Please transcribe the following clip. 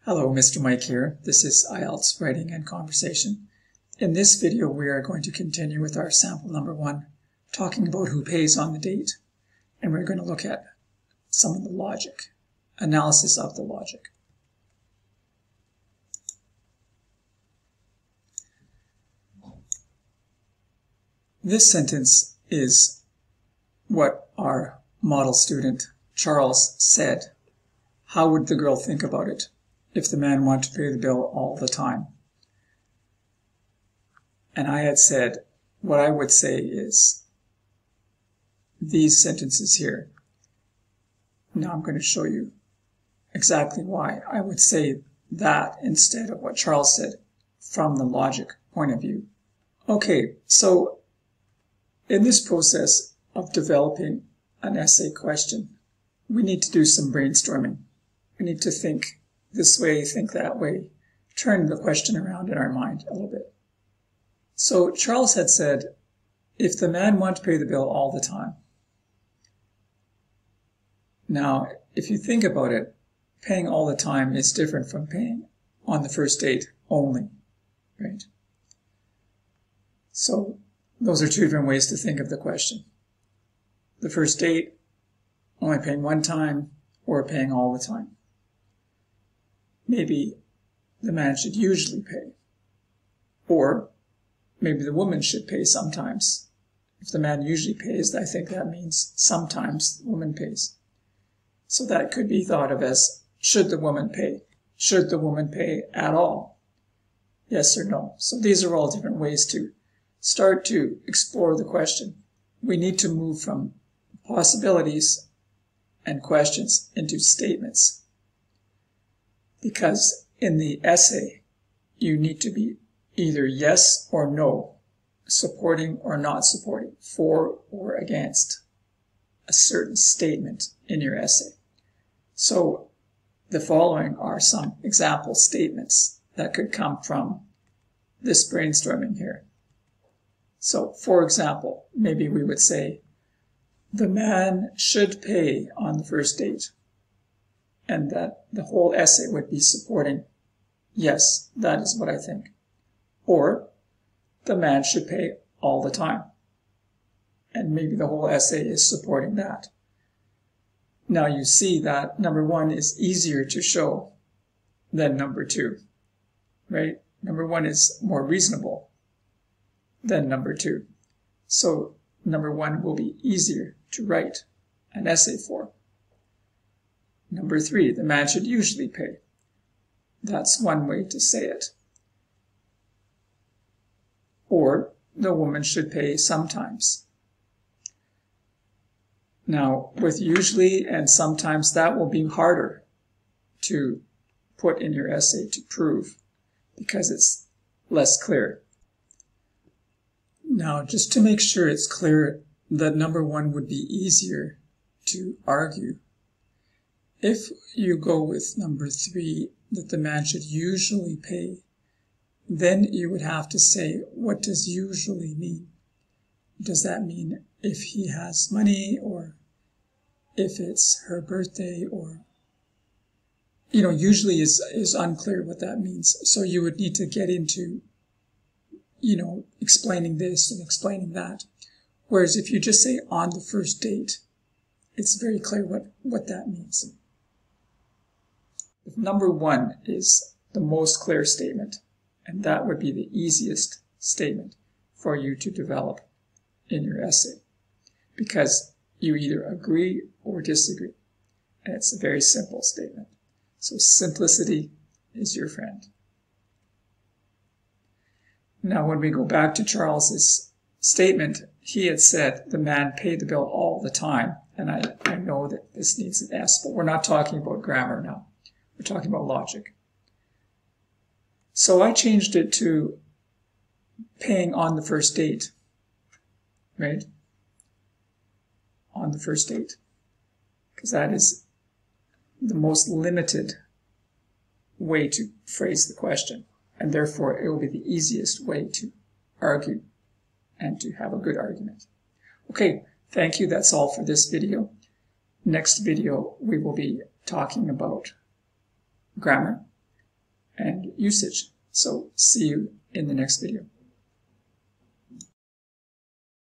Hello, Mr. Mike here. This is IELTS Writing and Conversation. In this video, we are going to continue with our sample number 1, talking about who pays on the date. And we're going to look at some of the logic, analysis of the logic. This sentence is what our model student, Charles, said. How would the girl think about it if the man wanted to pay the bill all the time? And I had said, what I would say is these sentences here. Now I'm going to show you exactly why I would say that instead of what Charles said from the logic point of view. Okay, so in this process of developing an essay question, we need to do some brainstorming. We need to think this way, think that way, turn the question around in our mind a little bit. So Charles had said, if the man wanted to pay the bill all the time. Now, if you think about it, paying all the time is different from paying on the first date only, right? So those are two different ways to think of the question. The first date, only paying one time, or paying all the time. Maybe the man should usually pay. Or maybe the woman should pay sometimes. If the man usually pays, I think that means sometimes the woman pays. So that could be thought of as, should the woman pay? Should the woman pay at all? Yes or no? So these are all different ways to start to explore the question. We need to move from possibilities and questions into statements. Because in the essay, you need to be either yes or no, supporting or not supporting, for or against a certain statement in your essay. So the following are some example statements that could come from this brainstorming here. So, for example, maybe we would say, the man should pay on the first date. And that the whole essay would be supporting, yes, that is what I think. Or, the man should pay all the time. And maybe the whole essay is supporting that. Now you see that number 1 is easier to show than number 2, right? Number 1 is more reasonable than number 2. So number 1 will be easier to write an essay for. Number 3, the man should usually pay. That's one way to say it. Or the woman should pay sometimes. Now, with usually and sometimes, that will be harder to put in your essay to prove because it's less clear. Now, just to make sure it's clear that number 1 would be easier to argue, if you go with number 3, that the man should usually pay, then you would have to say, what does usually mean? Does that mean if he has money, or if it's her birthday, or, usually is unclear what that means. So you would need to get into, explaining this and explaining that. Whereas if you just say on the first date, it's very clear what that means. If number 1 is the most clear statement, and that would be the easiest statement for you to develop in your essay, because you either agree or disagree, and it's a very simple statement. So simplicity is your friend. Now when we go back to Charles's statement, he had said the man paid the bill all the time, and I know that this needs an S, but we're not talking about grammar now. We're talking about logic. So I changed it to paying on the first date, right? On the first date. Because that is the most limited way to phrase the question. And therefore, it will be the easiest way to argue and to have a good argument. Okay, thank you. That's all for this video. Next video, we will be talking about grammar usage. So see you in the next video.